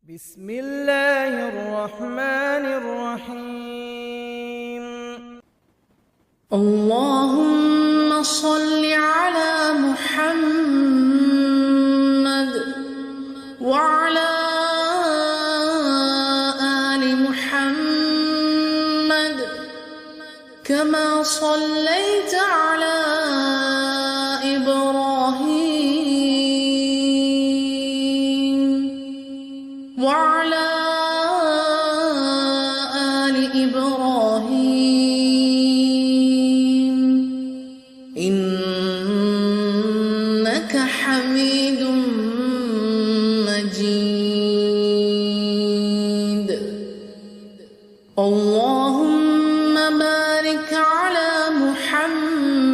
بسم الله الرحمن الرحيم. اللهم صل على محمد وعلى آل محمد كما صليت على إبراهيم وعلى آل إبراهيم إنك حميد مجيد. اللهم بارك على محمد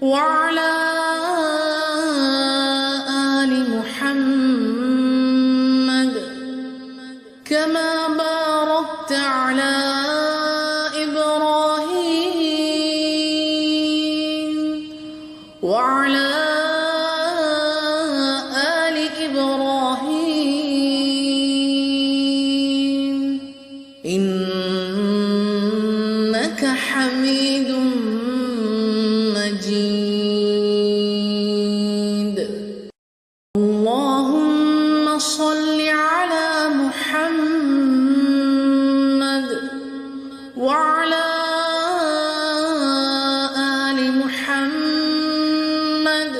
وعلى آل محمد كما باركت على إبراهيم وعلى آل إبراهيم إنك حميد مجيد. اللهم صل على محمد وعلى آل محمد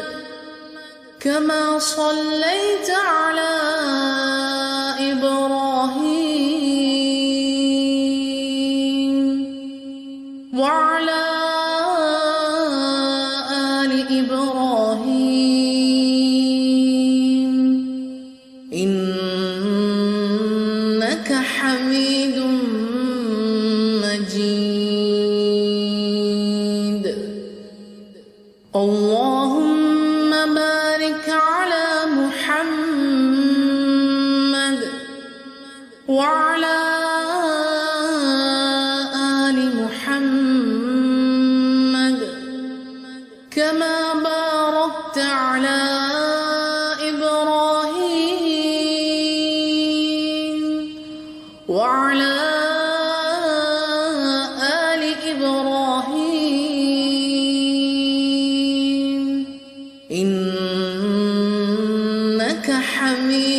كما صليت على إبراهيم وعلى آل إبراهيم إنك حميد مجيد. اللهم بارك على محمد وعلى آل محمد كما باركت على إبراهيم وعلى آل إبراهيم إنك حميد